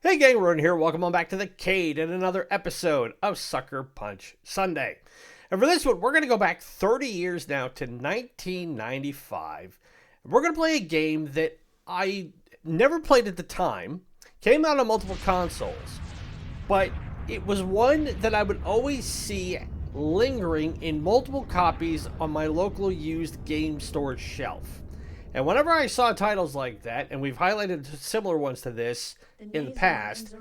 Hey gang, Ronan here. Welcome on back to the Cade and another episode of Suckerpunch Sunday. And for this one, we're going to go back 30 years now to 1995. We're going to play a game that I never played at the time, came out on multiple consoles, but it was one that I would always see lingering in multiple copies on my local used game store shelf. And whenever I saw titles like that, and we've highlighted similar ones to this in the past,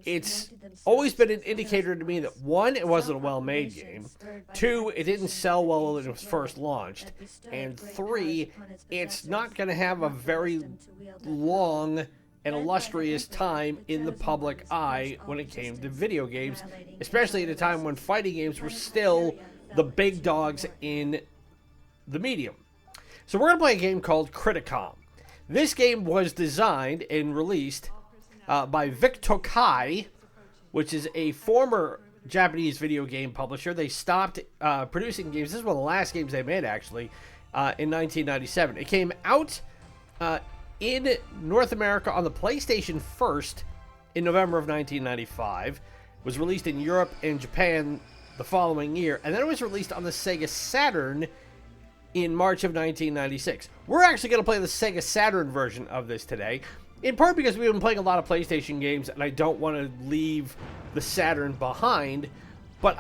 it's always been an indicator to me that one, it wasn't a well-made game, two, it didn't sell well when it was first launched, and three, it's not going to have a very long and illustrious time in the public eye when it came to video games, especially at a time when fighting games were still the big dogs in the medium. So we're going to play a game called Criticom. This game was designed and released by Vic Tokai, which is a former Japanese video game publisher. They stopped producing games. This is one of the last games they made, actually, in 1997. It came out in North America on the PlayStation first in November of 1995. Was released in Europe and Japan the following year. And then it was released on the Sega Saturn in March of 1996. We're actually going to play the Sega Saturn version of this today, in part because we've been playing a lot of PlayStation games and I don't want to leave the Saturn behind. But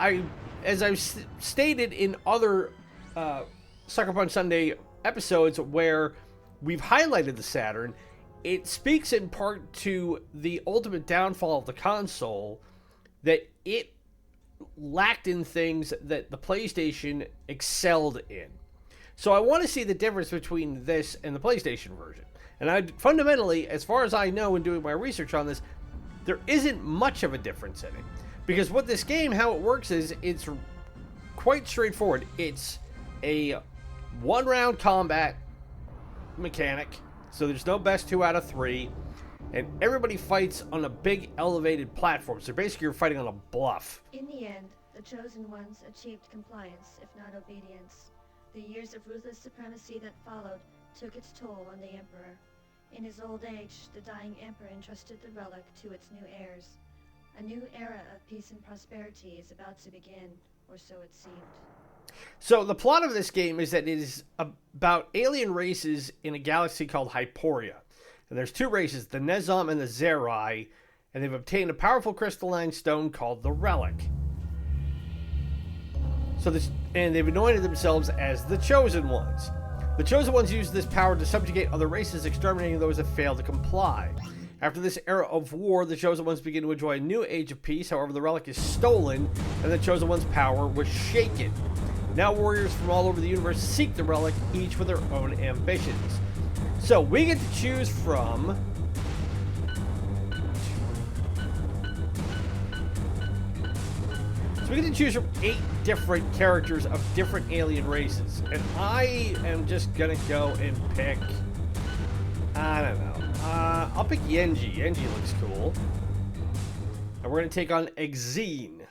as I've stated in other Sucker Punch Sunday episodes where we've highlighted the Saturn, it speaks in part to the ultimate downfall of the console, that it lacked in things that the PlayStation excelled in. So I want to see the difference between this and the PlayStation version. And fundamentally, as far as I know in doing my research on this, there isn't much of a difference in it. Because what this game, how it works is, it's quite straightforward. It's a one-round combat mechanic, so there's no best 2 out of 3, and everybody fights on a big elevated platform. So basically you're fighting on a bluff. In the end, the chosen ones achieved compliance, if not obedience. The years of ruthless supremacy that followed took its toll on the Emperor. In his old age, the dying Emperor entrusted the relic to its new heirs. A new era of peace and prosperity is about to begin, or so it seemed. So the plot of this game is that it is about alien races in a galaxy called Hyporia. And there's two races, the Nezam and the Zerai, and they've obtained a powerful crystalline stone called the Relic. And they've anointed themselves as the Chosen Ones. The Chosen Ones use this power to subjugate other races, exterminating those that fail to comply. After this era of war, the Chosen Ones begin to enjoy a new age of peace. However, the Relic is stolen, and the Chosen Ones' power was shaken. Now warriors from all over the universe seek the Relic, each with their own ambitions. So we get to choose from... So we get to choose from 8 different characters of different alien races. And I am just going to go and pick... I don't know. I'll pick Yenji. Yenji looks cool. And we're going to take on Exene.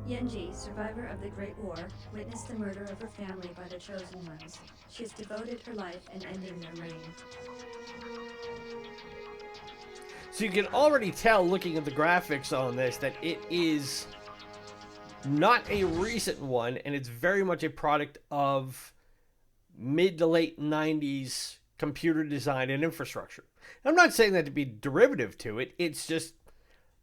Yenji, survivor of the Great War, witnessed the murder of her family by the Chosen Ones. She has devoted her life in ending their reign. So you can already tell, looking at the graphics on this, that it is not a recent one, and it's very much a product of mid to late 90s computer design and infrastructure. I'm not saying that to be derivative to it. It's just,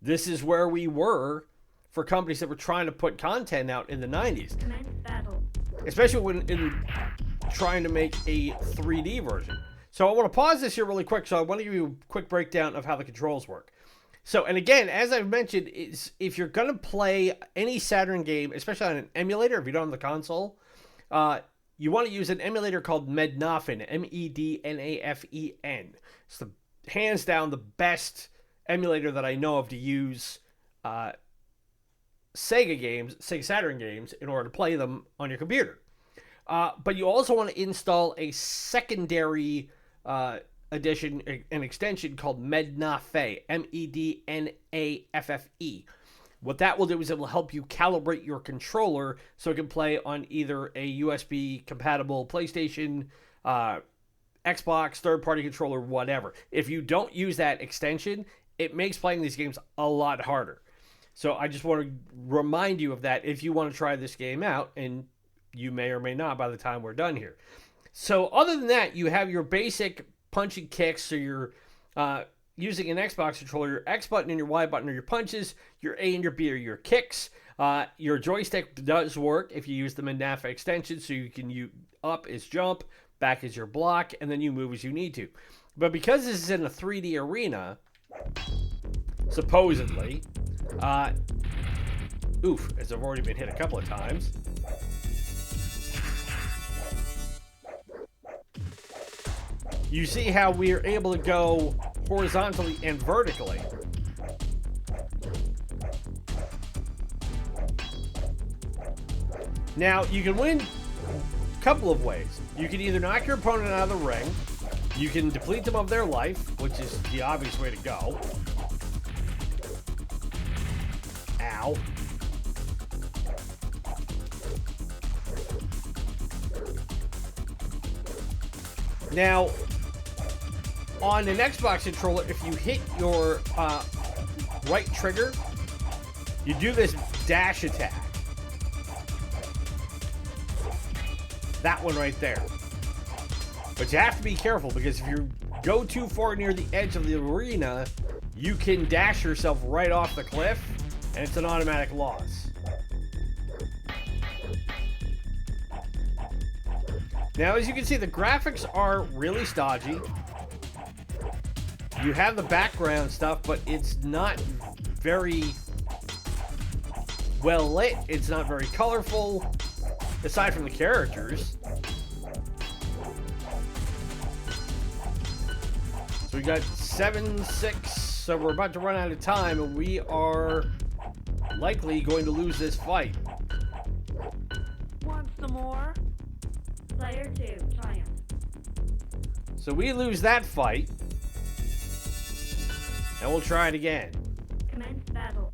this is where we were for companies that were trying to put content out in the 90s. Especially when in trying to make a 3D version. So I want to pause this here really quick. So I want to give you a quick breakdown of how the controls work. So, and again, as I've mentioned, is if you're going to play any Saturn game, especially on an emulator, if you don't have the console, you want to use an emulator called Mednafen, M-E-D-N-A-F-E-N. It's the hands down the best emulator that I know of to use Sega games, Sega Saturn games, in order to play them on your computer. But you also want to install a secondary edition, an extension called Mednafe, M-E-D-N-A-F-F-E. What that will do is it will help you calibrate your controller so it can play on either a USB-compatible PlayStation, Xbox, third-party controller, whatever. If you don't use that extension, it makes playing these games a lot harder. So I just want to remind you of that if you want to try this game out, and you may or may not by the time we're done here. So other than that, you have your basic punch and kicks. So you're using an Xbox controller, your X button and your Y button are your punches, your A and your B are your kicks. Your joystick does work if you use the NAFA extension, so you can up is jump, back is your block, and then you move as you need to. But because this is in a 3D arena, supposedly, as I've already been hit a couple of times. You see how we're able to go horizontally and vertically. Now, you can win a couple of ways. You can either knock your opponent out of the ring, you can deplete them of their life, which is the obvious way to go. Ow. Now, on an Xbox controller, if you hit your right trigger, you do this dash attack. That one right there. But you have to be careful, because if you go too far near the edge of the arena, you can dash yourself right off the cliff, and it's an automatic loss. Now, as you can see, the graphics are really stodgy. You have the background stuff, but it's not very well lit. It's not very colorful, aside from the characters. So we got 7-6, so we're about to run out of time, and we are likely going to lose this fight. Want some more? Player 2, triumph. So we lose that fight, and we'll try it again. Commence battle.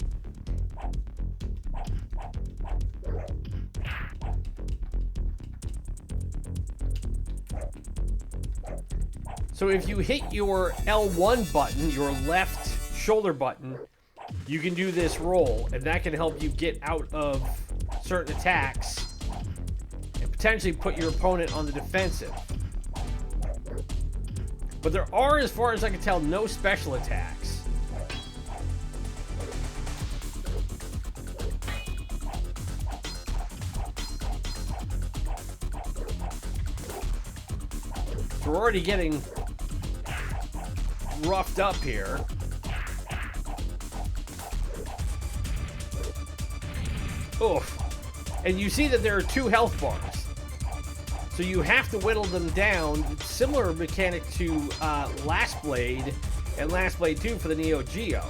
So if you hit your L1 button, your left shoulder button, you can do this roll, and that can help you get out of certain attacks and potentially put your opponent on the defensive. But there are, as far as I can tell, no special attacks. So we're already getting roughed up here. Oof. And you see that there are 2 health bars. So you have to whittle them down. Similar mechanic to Last Blade and Last Blade 2 for the Neo-Geo.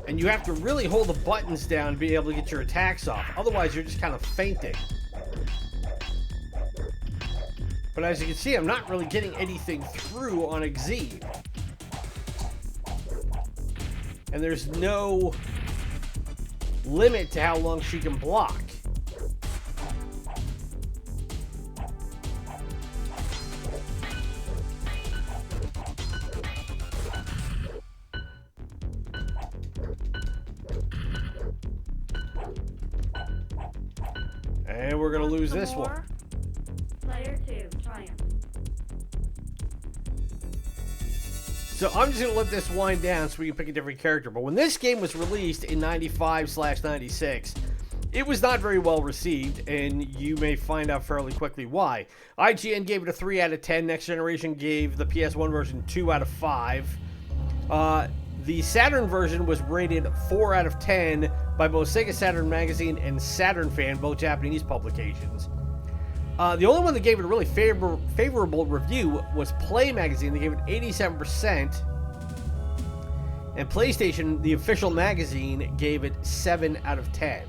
And you have to really hold the buttons down to be able to get your attacks off. Otherwise, you're just kind of fainting. But as you can see, I'm not really getting anything through on Xyz. And there's no limit to how long she can block. And we're going to lose this one. Player 2, triumph. So I'm just going to let this wind down so we can pick a different character. But when this game was released in 95/96, it was not very well received, and you may find out fairly quickly why. IGN gave it a 3 out of 10. Next Generation gave the PS1 version 2 out of 5. The Saturn version was rated 4 out of 10 by both Sega Saturn Magazine and Saturn Fan, both Japanese publications. The only one that gave it a really favorable review was Play Magazine. They gave it 87%. And PlayStation, the official magazine, gave it 7 out of 10.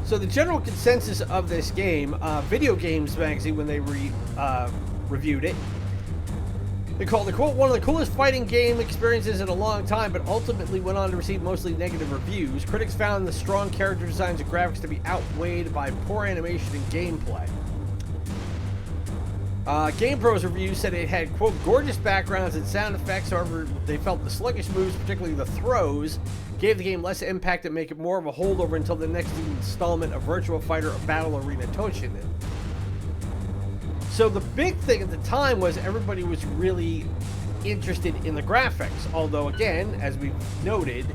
So the general consensus of this game, Video Games Magazine, when they reviewed it, They called it, quote, one of the coolest fighting game experiences in a long time, but ultimately went on to receive mostly negative reviews. Critics found the strong character designs and graphics to be outweighed by poor animation and gameplay. GamePro's review said it had, quote, gorgeous backgrounds and sound effects. However, they felt the sluggish moves, particularly the throws, gave the game less impact and make it more of a holdover until the next installment of Virtua Fighter Battle Arena Toshinden. So the big thing at the time was everybody was really interested in the graphics. Although, again, as we've noted,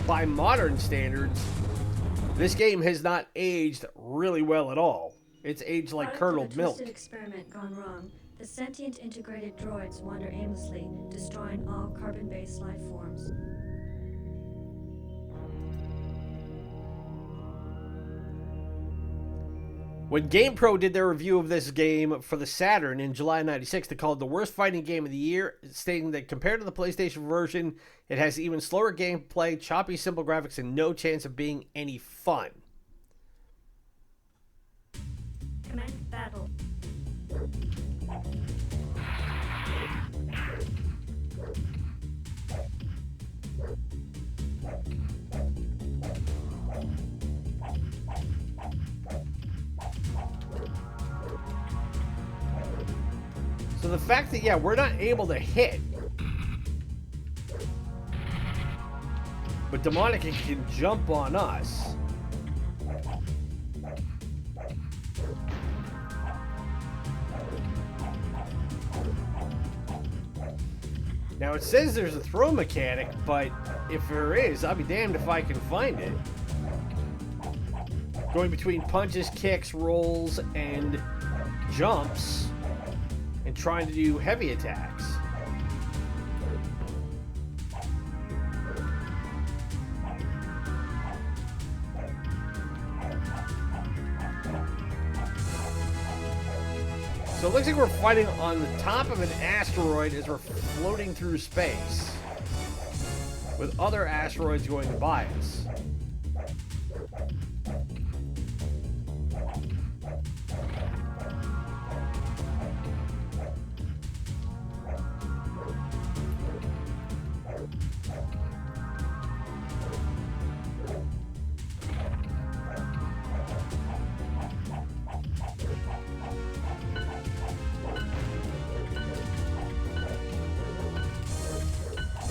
by modern standards, this game has not aged really well at all. It's aged like curdled milk. Twisted experiment gone wrong. The sentient integrated droids wander aimlessly, destroying all carbon-based life forms. When GamePro did their review of this game for the Saturn in July '96, they called it the worst fighting game of the year, stating that compared to the PlayStation version, it has even slower gameplay, choppy, simple graphics, and no chance of being any fun. Commence battle. So the fact that, yeah, we're not able to hit, but Demonica can jump on us. Now it says there's a throw mechanic, but if there is, I'll be damned if I can find it. Going between punches, kicks, rolls, and jumps, and trying to do heavy attacks. So it looks like we're fighting on the top of an asteroid as we're floating through space, with other asteroids going by us.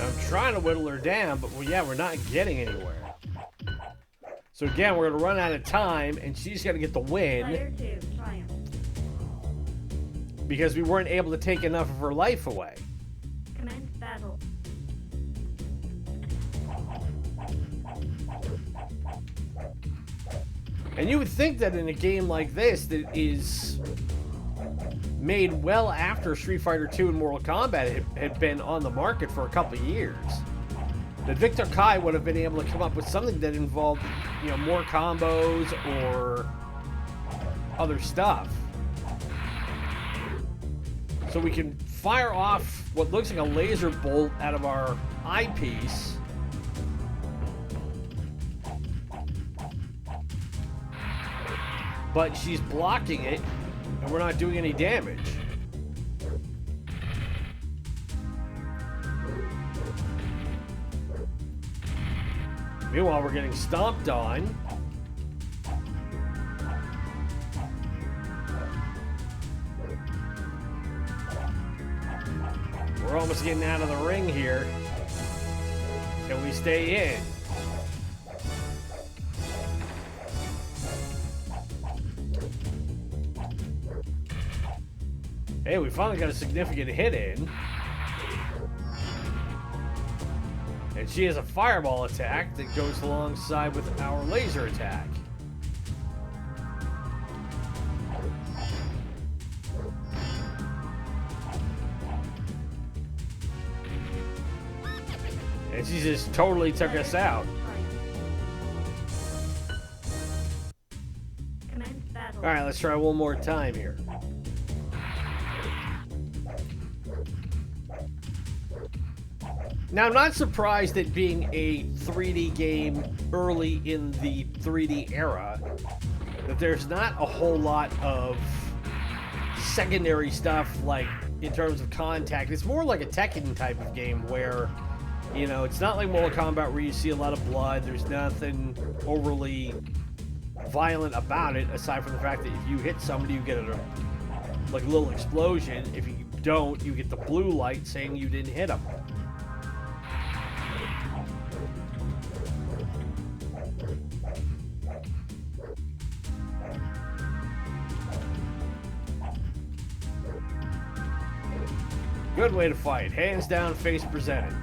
I'm trying to whittle her down, but we're not getting anywhere. So again, we're gonna run out of time, and she's gonna get the win Player 2, triumph. because we weren't able to take enough of her life away. Commence battle. And you would think that in a game like this that is made well after Street Fighter II and Mortal Kombat had been on the market for a couple of years, that Victor Kai would have been able to come up with something that involved, more combos or other stuff. So we can fire off what looks like a laser bolt out of our eyepiece. But she's blocking it, and we're not doing any damage. Meanwhile, we're getting stomped on. We're almost getting out of the ring here. Can we stay in? Hey, we finally got a significant hit in. And she has a fireball attack that goes alongside with our laser attack. And she just totally took us out. Commence battle. Alright, let's try one more time here. Now, I'm not surprised at being a 3D game early in the 3D era that there's not a whole lot of secondary stuff like in terms of contact. It's more like a Tekken type of game where, you know, it's not like Mortal Kombat where you see a lot of blood. There's nothing overly violent about it, aside from the fact that if you hit somebody, you get a little explosion. If you don't, you get the blue light saying you didn't hit them. Good way to fight. Hands down, face presented.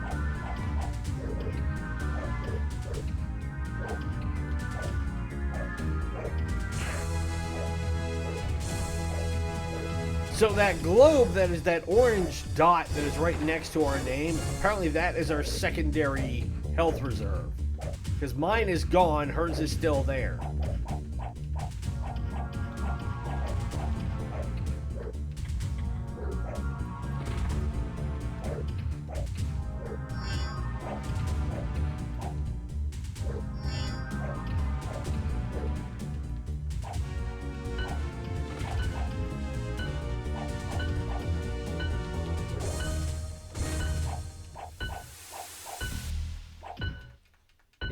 So that globe that is that orange dot that is right next to our name, apparently that is our secondary health reserve. Because mine is gone, hers is still there.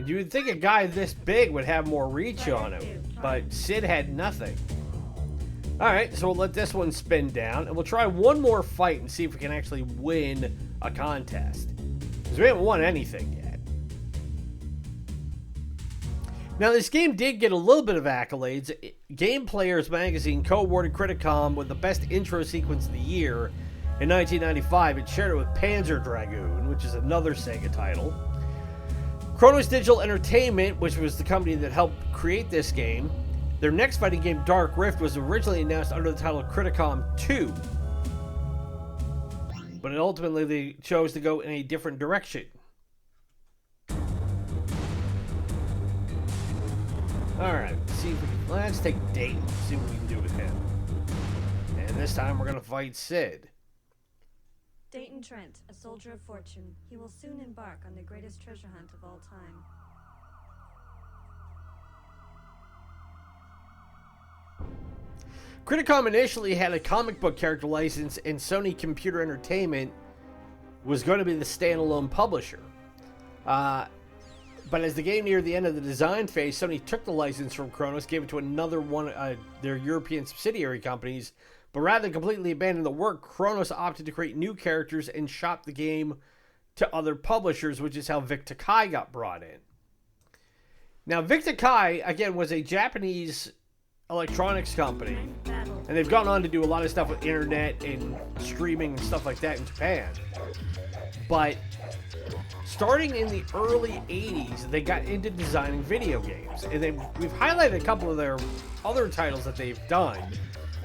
You would think a guy this big would have more reach on him, but Sid had nothing. Alright, so we'll let this one spin down, and we'll try one more fight and see if we can actually win a contest. Because we haven't won anything yet. Now, this game did get a little bit of accolades. Game Players magazine co-awarded Criticom with the best intro sequence of the year in 1995. It shared it with Panzer Dragoon, which is another Sega title. Kronos Digital Entertainment, which was the company that helped create this game, their next fighting game, Dark Rift, was originally announced under the title Criticom 2. But ultimately they chose to go in a different direction. Alright, let's take Dayton, see what we can do with him. And this time we're going to fight Sid. Dayton Trent, a soldier of fortune, he will soon embark on the greatest treasure hunt of all time. Criticom initially had a comic book character license, and Sony Computer Entertainment was going to be the standalone publisher. But as the game neared the end of the design phase, Sony took the license from Kronos, gave it to another one of their European subsidiary companies. But rather than completely abandon the work, Kronos opted to create new characters and shop the game to other publishers, which is how Vic Takai got brought in. Now, Vic Takai, again, was a Japanese electronics company, and they've gone on to do a lot of stuff with internet and streaming and stuff like that in Japan. But starting in the early 80s, they got into designing video games. And we've highlighted a couple of their other titles that they've done,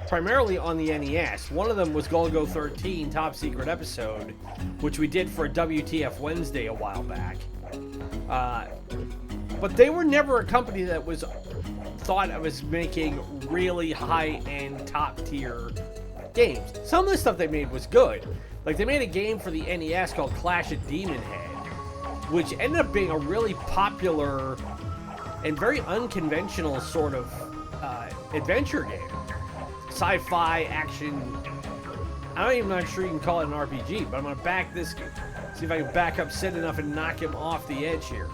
primarily on the NES. One of them was Golgo 13 Top Secret Episode, which we did for a WTF Wednesday a while back. But they were never a company that was thought of as making really high-end, top-tier games. Some of the stuff they made was good. Like, they made a game for the NES called Clash of Demon Head, which ended up being a really popular and very unconventional sort of adventure game. Sci-fi, action. I'm not sure you can call it an RPG, but I'm going to back this, see if I can back up Sid enough and knock him off the edge here.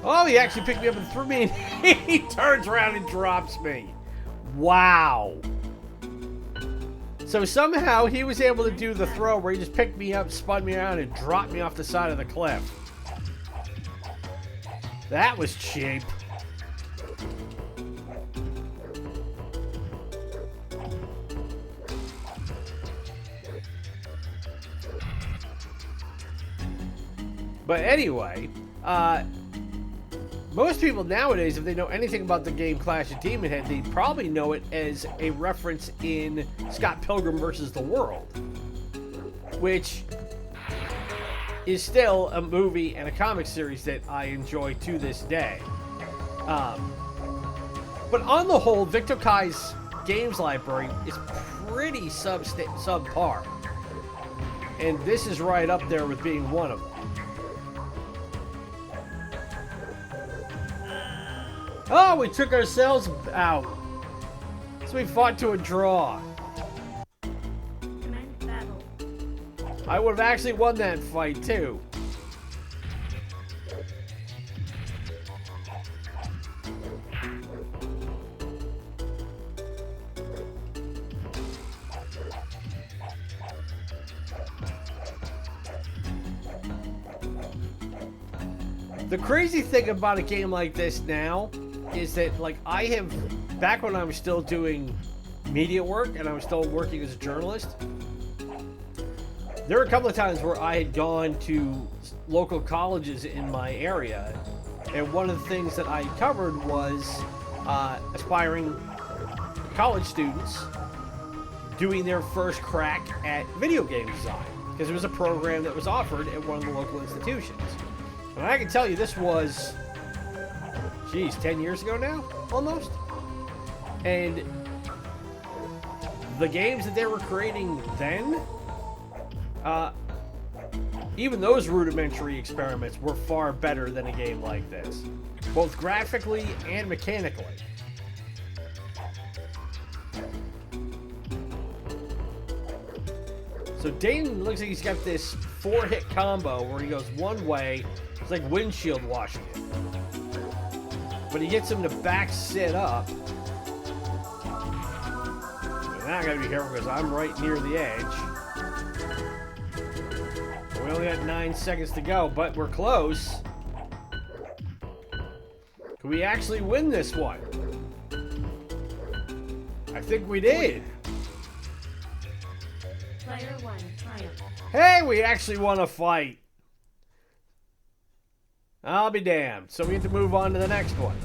Oh, he actually picked me up and threw me, and he turns around and drops me. Wow. So somehow he was able to do the throw where he just picked me up, spun me around, and dropped me off the side of the cliff. That was cheap. But anyway, most people nowadays, if they know anything about the game Clash of Demon Head, they probably know it as a reference in Scott Pilgrim vs. the World, which is still a movie and a comic series that I enjoy to this day. But on the whole, Vic Takai's games library is pretty subpar. And this is right up there with being one of them. Oh, we took ourselves out. So we fought to a draw. I would have actually won that fight, too. The crazy thing about a game like this now is that, like, I have, back when I was still doing media work and I was still working as a journalist, there were a couple of times where I had gone to local colleges in my area, and one of the things that I covered was aspiring college students doing their first crack at video game design, because it was a program that was offered at one of the local institutions. And I can tell you, this was, geez, 10 years ago now, almost. And the games that they were creating then, even those rudimentary experiments were far better than a game like this, both graphically and mechanically. So Dayton looks like he's got this 4-hit combo where he goes one way. It's like windshield washing it. But he gets him to back sit up. And now I gotta be careful because I'm right near the edge. We only got 9 seconds to go, but we're close. Can we actually win this one? I think we did. Player 1, triumph. Hey, we actually won a fight. I'll be damned. So we have to move on to the next one.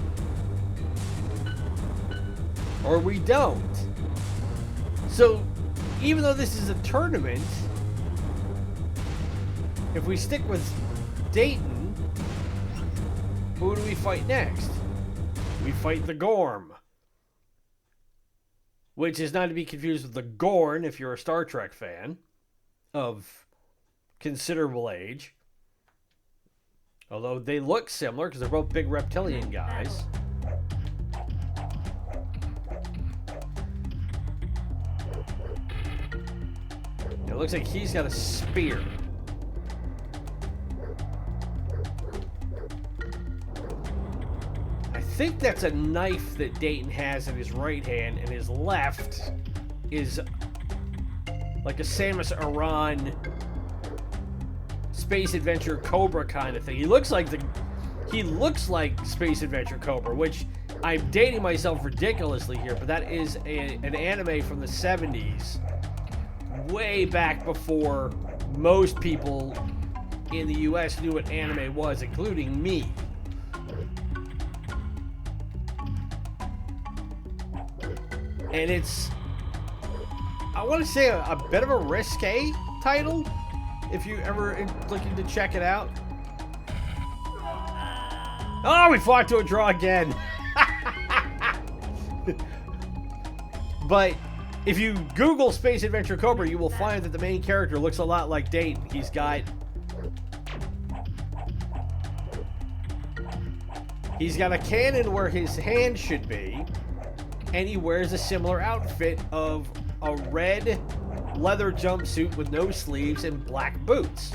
Or we don't. So, even though this is a tournament, if we stick with Dayton, who do we fight next? We fight the Gorm. Which is not to be confused with the Gorn if you're a Star Trek fan of considerable age. Although they look similar because they're both big reptilian guys. It looks like he's got a spear. I think that's a knife that Dayton has in his right hand, and his left is like a Samus Aran Space Adventure Cobra kind of thing. He looks like Space Adventure Cobra, which I'm dating myself ridiculously here, but that is an anime from the 70s, way back before most people in the US knew what anime was, including me. And it's, I want to say, a bit of a risque title, if you ever looking to check it out. Oh, we fought to a draw again. But if you Google Space Adventure Cobra, you will find that the main character looks a lot like Dayton. He's got a cannon where his hand should be, and he wears a similar outfit of a red leather jumpsuit with no sleeves and black boots.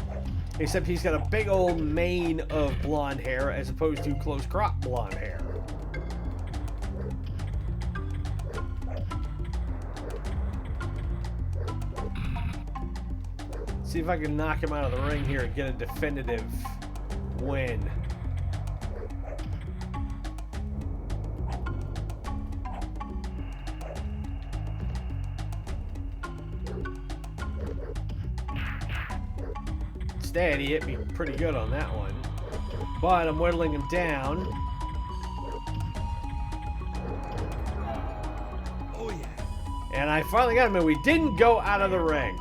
Except he's got a big old mane of blonde hair as opposed to close crop blonde hair. See if I can knock him out of the ring here and get a definitive win. Instead, he hit me pretty good on that one. But I'm whittling him down. Oh yeah. And I finally got him, and we didn't go out of the ring.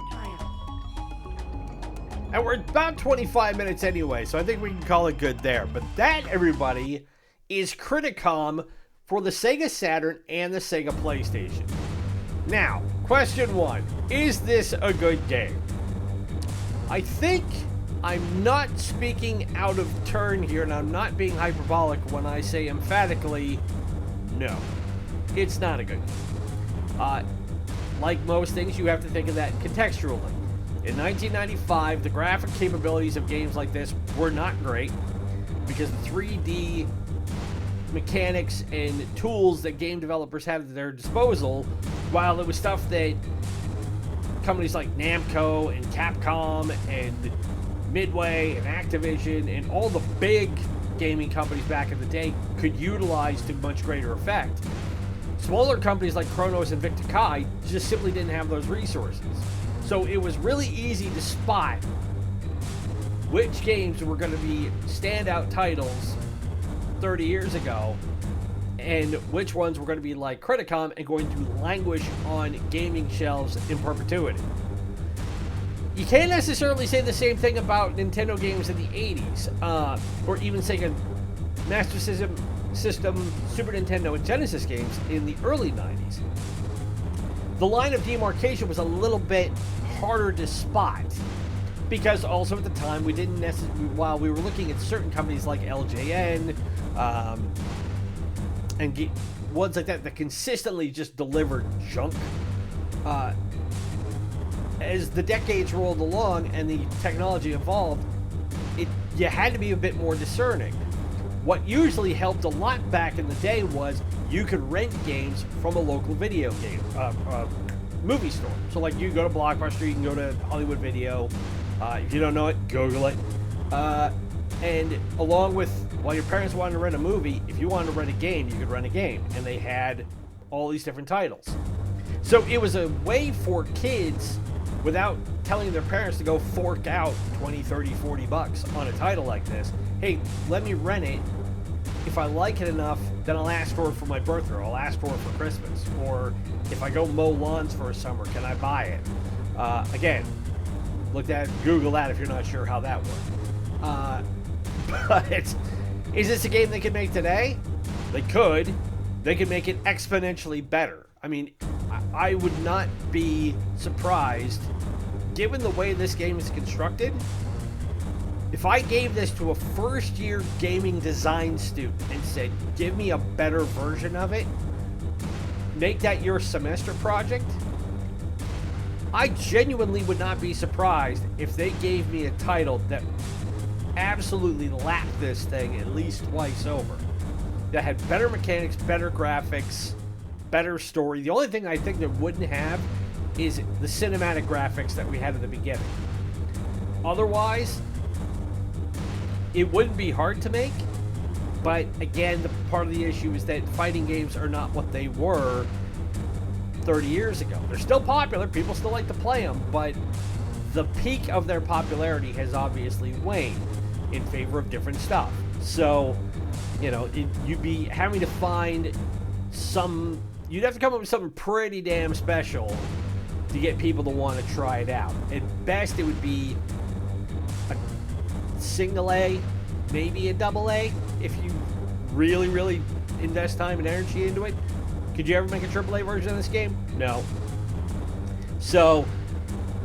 And we're about 25 minutes anyway, so I think we can call it good there. But that, everybody, is Criticom for the Sega Saturn and the Sega PlayStation. Now, question 1. Is this a good game? I think I'm not speaking out of turn here, and I'm not being hyperbolic when I say emphatically, no. It's not a good game. Like most things, you have to think of that contextually. In 1995, the graphic capabilities of games like this were not great because the 3D mechanics and tools that game developers had at their disposal, while it was stuff that companies like Namco and Capcom and Midway and Activision and all the big gaming companies back in the day could utilize to much greater effect. Smaller companies like Chronos and Victor Kai just simply didn't have those resources. So it was really easy to spot which games were going to be standout titles 30 years ago and which ones were going to be like Criticom and going to languish on gaming shelves in perpetuity. You can't necessarily say the same thing about Nintendo games in the 80s, or even Sega Master System, Super Nintendo, and Genesis games in the early 90s. The line of demarcation was a little bit harder to spot because also at the time we didn't necessarily, while we were looking at certain companies like LJN and ones like that consistently just delivered junk, as the decades rolled along and the technology evolved, you had to be a bit more discerning. What usually helped a lot back in the day was you could rent games from a local video game movie store. So like you go to Blockbuster, you can go to Hollywood Video. If you don't know it, Google it. And along with, while your parents wanted to rent a movie, if you wanted to rent a game, you could rent a game. And they had all these different titles. So it was a way for kids, without telling their parents to go fork out 20, 30, 40 bucks on a title like this. Hey, let me rent it. If I like it enough, then I'll ask for it for my birthday, or I'll ask for it for Christmas. Or if I go mow lawns for a summer, can I buy it? Again, Google that if you're not sure how that worked. But is this a game they could make today? They could. They could make it exponentially better. I mean, I would not be surprised, given the way this game is constructed, if I gave this to a first-year gaming design student and said, give me a better version of it, make that your semester project, I genuinely would not be surprised if they gave me a title that absolutely lapped this thing at least twice over. That had better mechanics, better graphics, better story. The only thing I think that wouldn't have is the cinematic graphics that we had at the beginning. Otherwise, it wouldn't be hard to make, but again, the part of the issue is that fighting games are not what they were 30 years ago. They're still popular, people still like to play them, but the peak of their popularity has obviously waned in favor of different stuff. So, you'd be having to find you'd have to come up with something pretty damn special to get people to want to try it out. At best, it would be a single A, maybe a double A, if you really, really invest time and energy into it. Could you ever make a AAA version of this game? No. So,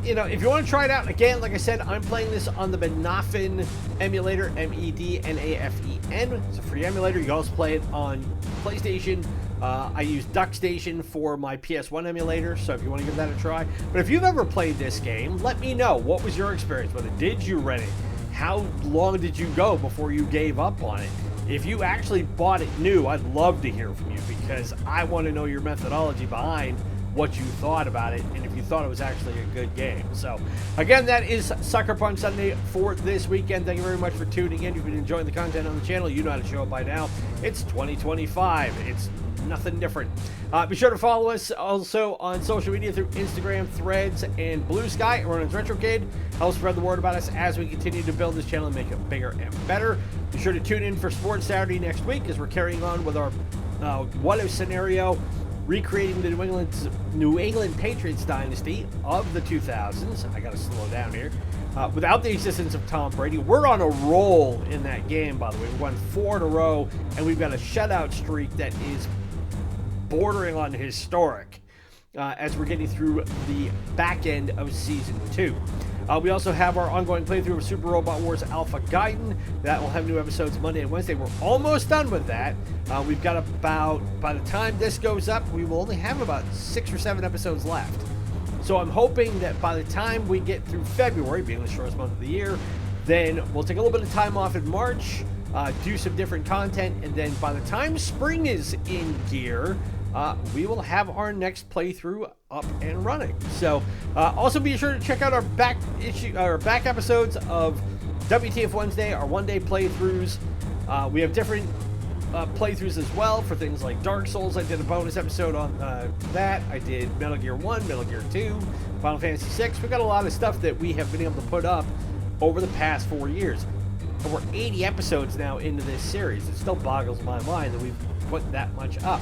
if you want to try it out, again, like I said, I'm playing this on the Mednafen emulator, MEDNAFEN. It's a free emulator. You can also play it on PlayStation. I use DuckStation for my PS1 emulator, so if you want to give that a try. But if you've ever played this game, let me know. What was your experience with it? Did you rent it? How long did you go before you gave up on it? If you actually bought it new, I'd love to hear from you because I want to know your methodology behind what you thought about it and if you thought it was actually a good game. So, again, that is Suckerpunch Sunday for this weekend. Thank you very much for tuning in. If you've been enjoying the content on the channel, you know how to show up by now. It's 2025. It's nothing different. Be sure to follow us also on social media through Instagram, Threads, and Blue Sky. We're on RetroKid. Help spread the word about us as we continue to build this channel and make it bigger and better. Be sure to tune in for Sports Saturday next week as we're carrying on with our what-if scenario, recreating the New England Patriots dynasty of the 2000s. I got to slow down here. Without the assistance of Tom Brady. We're on a roll in that game, by the way. We won 4 in a row, and we've got a shutout streak that is bordering on historic as we're getting through the back end of Season 2. We also have our ongoing playthrough of Super Robot Wars Alpha Gaiden. That will have new episodes Monday and Wednesday. We're almost done with that. We've got by the time this goes up, we will only have about 6 or 7 episodes left. So I'm hoping that by the time we get through February, being the shortest month of the year, then we'll take a little bit of time off in March, do some different content, and then by the time spring is in gear, we will have our next playthrough up and running. So also be sure to check out our back episodes of WTF Wednesday, our one-day playthroughs. We have different playthroughs as well for things like Dark Souls. I did a bonus episode on that. I did Metal Gear 1, Metal Gear 2, Final Fantasy 6. We've got a lot of stuff that we have been able to put up over the past 4 years. And we're 80 episodes now into this series. It still boggles my mind that we've put that much up.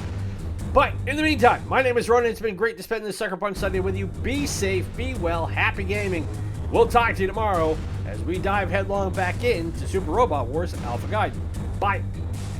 But in the meantime, my name is Ronan. It's been great to spend this Suckerpunch Sunday with you. Be safe, be well, happy gaming. We'll talk to you tomorrow as we dive headlong back into Super Robot Wars Alpha Guide. Bye.